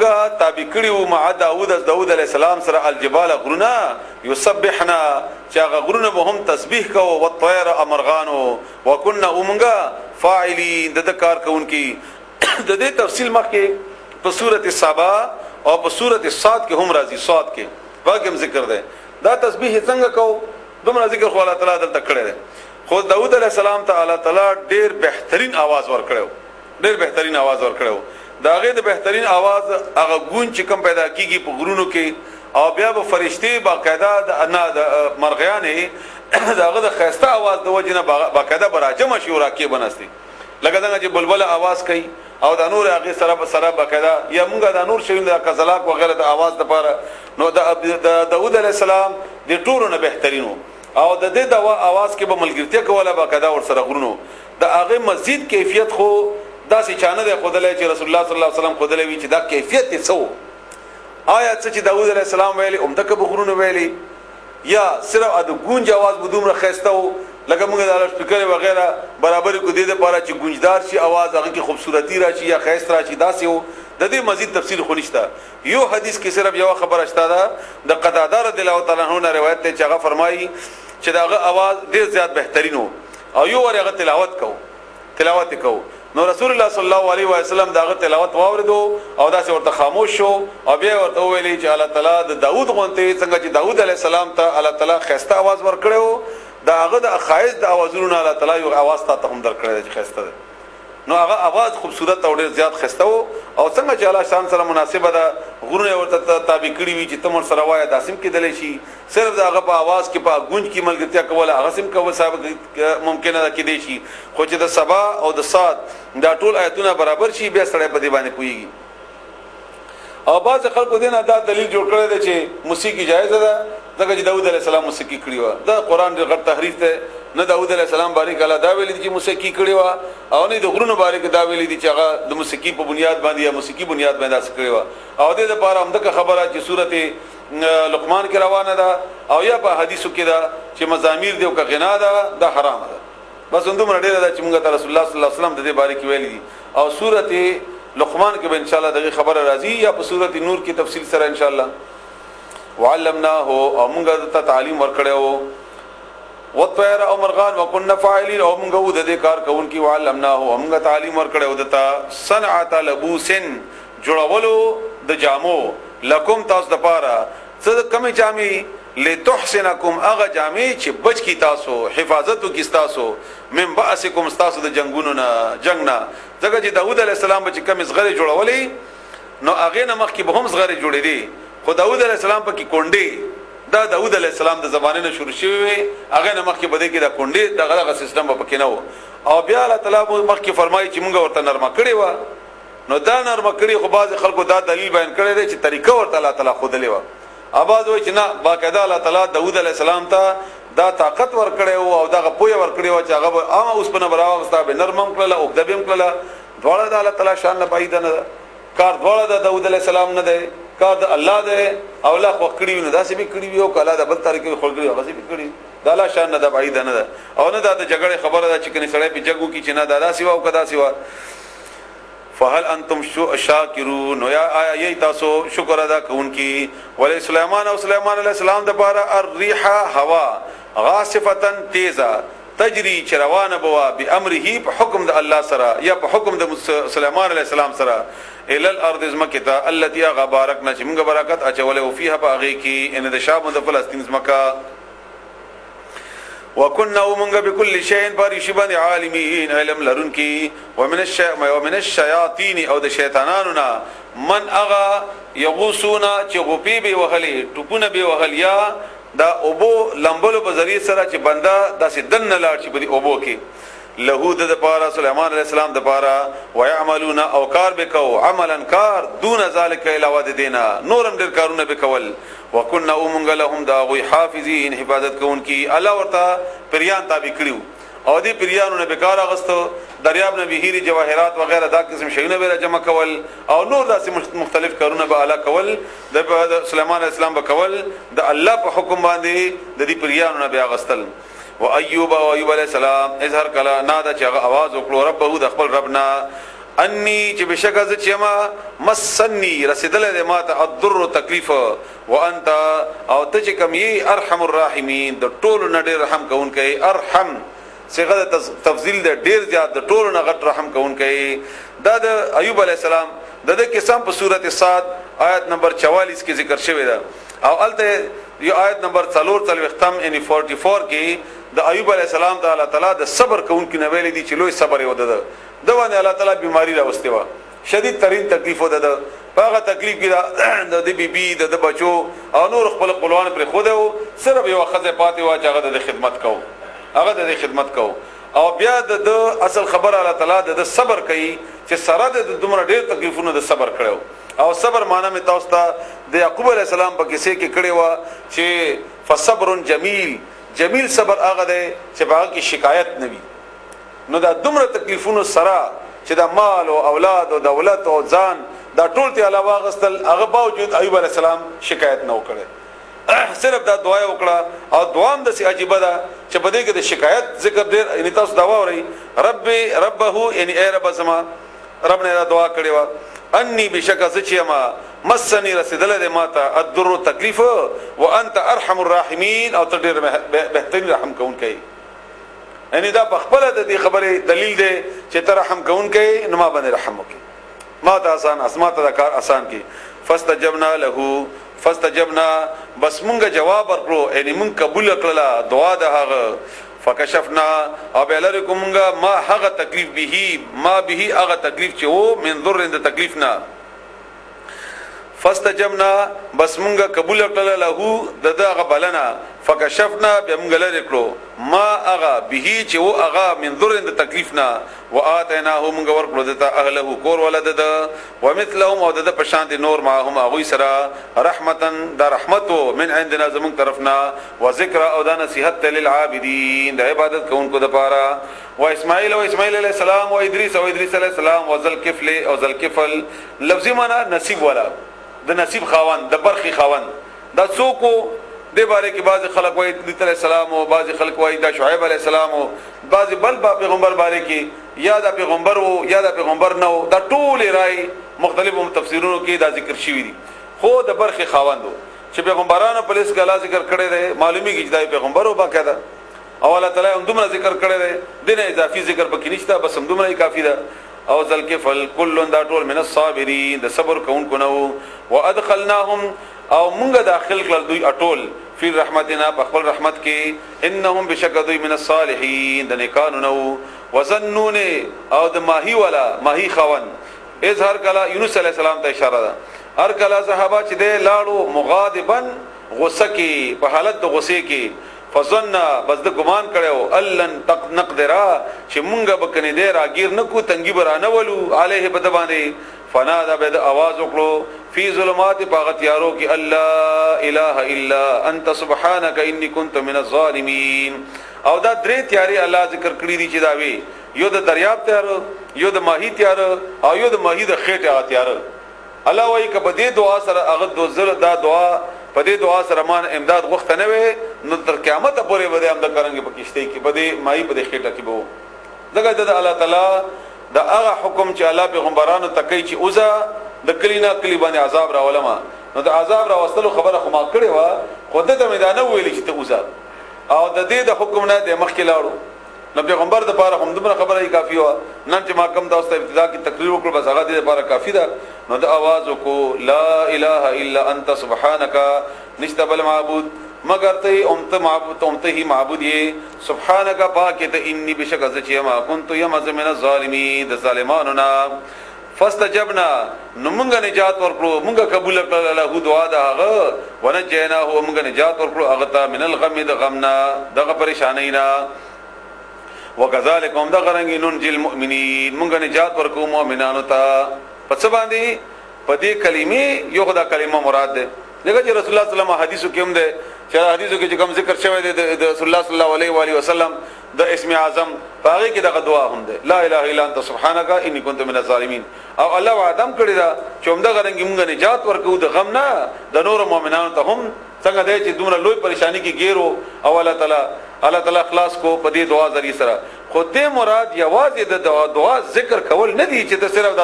تابع کړیو مع داوود از داوود علیه السلام سره الجبال غرونه یسبحنا چې هغه غرونه به هم تسبیح کوو او الطير امرغانو وکنا ومنګه فاعلین د کار کوونکی د دې تفصیل مخکې په سورته سبا او په سورته صاد کې هم راځي صاد کې واقعم ذکر ده دا تسبیح څنګه کوو دومره ذکر خو الله تعالی دلته کړی دی خو داوود علیه السلام ته الله تعالی ډیر بهترین आवाज ورکړو ډیر بهترین आवाज ورکړو دا غي د بهترین आवाज هغه ګون چې کوم پیدا کیږي په غرونو کې او بیا به فرشتي باقاعده د مرغیانې داغه د خيسته आवाज د وجنه باقاعده براجم شي راکې بنستي لکه څنګه چې بلبل आवाज کوي او د نور هغه سره باقاعده یا موږ د نور شوین د کزلاک وغیرہ د आवाज لپاره نو د داوود علیه السلام د ټورو نه بهترینو او د دې د आवाज کې به ملګرتیا کوله باقاعده ور سره غرونو د هغه مزید کیفیت خو دا سي چانه ده خدای چې رسول الله صلی الله علیه وسلم خدای وی چې دا کیفیت څه وو آیا چې داوود علیه السلام ویلي عمدک بخورونه ویلي یا صرف د گونج आवाज بدومره خسته وو لکه موږ د سپیکر وغیرہ برابر کو دې لپاره چې گونجدار شي आवाज هغه کې خوبصورتي راشي یا خیست راشي داسې وو د دې مزید تفصیل خو نشته یو حدیث کې صرف یو خبره شته ده د قتاده رضی الله تعالی عنہ روایت ته چې هغه فرمایي چې داغه आवाज ډیر زیات بهترینو او یو ورغه تلاوت کو نو رسول الله صلی الله علیه و سلم داغه تلاوت واوریدو او داسې ورته خاموش شو او بیا ورته ویلي چې الله تعالی د داوود غونته څنګه چې داوود علیه السلام ته الله تعالی خسته आवाज ورکړو داغه د خایز د आवाजونو الله تعالی یو आवाज ته هم درکړی چې خسته ده نو هغه आवाज خوبصورت او ډیر زیات خسته وو او څنګه چې الله شان سره مناسبه ده غرونه ورته تابع کړی وي چې تمر سره وای داسم کې دلی شي صرف داغه په आवाज کې په گونج کې ملګرتیا کوله هغه سم کوو صاحب ممکن ده کې دی شي خو چې د سبا او د صاد دا ټول آیتونه برابر شي بیا سره په دی باندې کوي او باز خلکو دینه دا دلیل جوړ کړی دی چې موسیقي جایز ده ځکه چې داوود علیه السلام موسیقي کړی و دا قران ډېر غټ تحریف ده نه داوود علیه السلام باندې کله دا ویل دي چې موسیقي کړی و او نه د غرونو باندې دا ویل دي چې هغه د موسیقي په بنیاد باندې یا موسیقي بنیاد باندې اس کړی و او د لپاره هم د خبره چې سورته لقمان کې روانه ده او یا په حدیثو کې ده چې مزامیر دی او که غنا ده دا حرام ده بس اندومره ډیره ده چې موږ ته رسول الله صلی الله علیه وسلم د دې باره کې ویل دي او سورته لقمان کې به ان شاء الله دغه خبره راځي یا په سورته نور کې تفصیل سره ان شاء الله وعلمناه او موږ ته تعلیم ورکړو وطير او مرغان وكنا فاعلين او موږ د دې کار کوونکی وعلمناه او موږ تعلیم ورکړو دته صنعت لبوسن جوړولو د جامو لکم تاسو د پاره څه کمی جامې لتحسنکم اغه جامې چې بچ کی تاسو حفاظت کی تاسو من باسکم تاسو د جنگونو نه جنگ نه ځکه چې داوود علی السلام چې کم زغره جوړولې نو اغه نه مخ کې به هم زغره جوړې دي خو داوود علی السلام په کې کونډې دا داوود علی السلام د زمانه نه شروع شوی اغه نه مخ کې بده کې دا کونډې دغه سیستم په کې نه وو او بیا الله تعالی مخ کې فرمایي چې موږ ورته نرمه کړی و نو دا نرمه کړی خو باز خلکو دا دلیل بیان کړی دی چې طریقه ورته الله تعالی خود لې و اباز وای چې نه باقاعده الله تعالی داوود علی السلام ته دا طاقت ور کړی او دا پوهه ور کړی او چې هغه اوس په نبراو واستاب نرمم کړل او دبیم کړل دواړه د الله تعالی شان نه پاید نه کار دواړه د داوود علی السلام نه دی کار د الله دی او الله خو کړی نو داسې به کړی وي او کله د بل طریقې خلګي هغه به کړی د الله شان نه د پاید نه او نه د جګړه خبره ده چې کني سړی په جګو کې چې نه دادا سیوا او کدا سیوا فهل انتم شاکرون یا ای تاسو شکر ادا کوونکی ول سليمان او سليمان علیہ السلام د بار الريح هوا غاصفه تیزه تجری چروانه بوا بامره په حکم د الله سره یا په حکم د سليمان علیہ السلام سره ال الارض زمکتا التي غبارکنا چې موږ برکت اچول او فيها باغی کی ان د شام د فلسطین زمکا وكنا ومنغ بكل شيء بارشبان عالمين علم لرنكي ومن الشياطين او د شیطانانو من اغا يغوسونا چې غپی به وهلي ټپونه به وهلیا دا اوبو لمبلو په ذریعہ سره چې بندا داسې دن لاړ چې په اوبو کې لهود د پارا سليمان عليه السلام د پارا ويعملون او کار بکو عملا کار دون ذلك علاوه دینا نورم ډیر کارونه بکول وكنا ومنغ لهم داوی حافظین حفاظت کوونکی الله ورته پریان تابع کړیو او دې پریانو نه بیکار اغستو دریاب نه بهيري جواهرات وغیرہ دا قسم شیونه به جمع کول او نور داسې مختلف کارونه به اعلی کول د سليمان عليه السلام به کول د الله په حکم باندې د دې پریانو نه به اغستل و ایوب علیہ السلام اظهر کلا نادا چې आवाज وکړو ربه د خپل ربنا انی چې بشک از چې ما مسنی رسیدل دې ما ته الضر تکلیف وانت او ته چې کوم یې ارحم الراحمین د ټولو نه ډېر رحم کوونکی ارحم صيغه تفضیل د ډېر زیات د ټولو نه غټ رحم کوونکی دا د ایوب علی السلام د قسم په سورته صاد آیت نمبر 44 کې ذکر شوی دا او الته یو آیت نمبر 44 ختم یعنی 44 کې د ایوب علی السلام تعالی تعالی د صبر کوونکی نه ویل دي چې لوی صبر یو ده د باندې الله تعالی بیماری راوستي و شدید ترین تکلیف و ده هغه تکلیف کې د بیبي د بچو او نور خپل خپلوان پر خو ده صرف یو خزه پاتې و چې هغه د خدمت کو هغه د خدمت کو او بیا د اصل خبر الله تعالی د صبر کوي چې سره د دومره ډېر تکلیفونو د صبر کړو او صبر معنی می تاسو ته د یعقوب علی السلام په کیسه کې کړي و چې فصبر جمیل جمیل صبر هغه دی چې هغه کې شکایت نه وي نو دا دومره تکلیفونو سره چې د مال او اولاد او دولت او ځان دا ټول ته علاوه غستل هغه باوجود ایوب علی السلام شکایت نه وکړي صرف دا دعا وکړه او دعام د سي عجيبه ده چې په دې کې د شکایت ذکر ډېر ان تاسو دعا وري ربه یعنی اے رب سما رب نے دعا کړې و انی بشک سچما مسنی رسیدل دې ماته الضر تکلیف وانت ارحم الراحمین او ته ډېر بهترین رحم کوونکی یعنی دا په خپل د دې خبره دلیل دی چې ته رحم کوونکی نو ما باندې رحم وکي ما ته آسان اسماء ته کار آسان کی فاستجبنا له فاستجبنا بس مونږه جواب ورکړو یعنی مونږ قبول کړله دعا د هغه فکشفنا او بلرکمږه ما هغه تکلیف به ما به هغه تکلیف چې وو من ضر د تکلیف نه فاستجبنا بس مونږه قبول کړله له دغه بلنا فکشفنا بمږه لری کړو ما هغه به چې وو هغه من ضر د تکلیف نه واتیناه مونږ ورکړو دته اهله کور ولد ده ومثلهم او د پشان دي نور ما هم هغه سره رحمتن د رحمتو من عندنا زمون طرفنا وذکر او د نصیحت للعابدین د عبادت کوونکو د پاره و اسماعیل علیہ السلام و ادریس علیہ السلام و ذلکفل او ذلکفل لفظی معنی نصیب والا د نصیب خاوند د برخي خاوند دا څوک د باره کې بعض خلک وایي د علیہ السلام او بعض خلک وایي د شعیب علیہ السلام او بعض بل پیغمبر باره کې یا د پیغمبر او یا د پیغمبر نه دا ټول رائے مختلفو تفسیرونو کې دا ذکر شوی دي خو د برخي خاوندو چې پیغمبرانو په لیست کې الله ذکر کړی دی معلومی کې چې دا پیغمبر او باقاعده او الله تعالی هم دومره ذکر کړی دی دنه اضافي ذکر پکې نشته بس هم دومره کافی ده او ذلکفل کل دا ټول من الصابرین د صبر کوونکو نو وادخلناهم او مونږه داخل کړل دوی اټول فی رحمتنا بخل رحمت کې انهم بشکدوی من الصالحین د نیکانو نو وظنون او د ماهی ولا ماهی خوان اظهار کلا یونس علیہ السلام ته اشاره ده هر کلا صحابه چې د لاړو مغاضبن غصه کې په حالت د غصه کې فظن بس د ګمان کړو الن نقدرا چې مونږه بکنه دې راګیر نکو تنګي برانه ولو علیه بدبانه فنادى بد आवाज وکړو فی ظلمات باغتیارو کې الله اله الا انت سبحانك انی كنت من الظالمین او دا درې تیاری الله ذکر کړی دي چې دا وی یو د دریاب تیار یو د ماهی تیار او یو د ماهی د خېټه تیار الله وایي کبه دې دعا سره هغه د زړه دا دعا په دې دعا سره مان امداد غوښته نه وي نو تر قیامت پورې به امداد کوي په کشته کې په دې ماهی په دې خېټه کې وو دغه د الله تعالی دا هغه حکم چې الله پیغمبرانو تکي چې اوزا د کلینا کلی باندې عذاب راولما نو د عذاب راوستلو خبره خو ما کړې و خود ته میدانه ویل چې ته اوزا او د دې د حکم نه د مخکې لاړو نو پیغمبر د پاره هم دومره خبره یې کافی و نن چې ما کوم تاسو ته ابتدا کې تقریر وکړ بس هغه د لپاره کافی ده نو د आवाज کو لا اله الا انت سبحانك نشته بل معبود مگر ته امت معبود ته هی معبود یې سبحانك پاک ته انی بشک از چې ما كنت يمز من الظالمین د ظالمانو نا فاستجبنا نو مونږه نجات ورکړو مونږه قبول کړل له دعا دغه ونجینا هو مونږه نجات ورکړو هغه ته من الغم د غمنا دغه پریشانینا وکذالک هم دغرنګ ننجل المؤمنین مونږه نجات ورکو مؤمنانو ته پس باندې پدې کلمې یو خدا کلمه مراد ده دغه چې رسول الله صلی الله علیه وسلم حدیثو کې هم ده چې حدیثو کې کوم ذکر شوی دی د رسول الله صلی الله علیه و علیه وسلم د اسم اعظم هغه کې دغه دعا هم ده لا اله الا انت سبحانك انی كنت من الظالمین او الله وعدم کړی دا چې هم دغه رنګ مونږه نجات ورکو د غم نه د نور مؤمنانو ته هم څنګه دی چې دومره لوی پریشانی کې ګیرو او الله تعالی خلاص کو په دې دعا ذریعہ سره خو دې مراد یوازې د دعا ذکر کول نه دي چې د صرف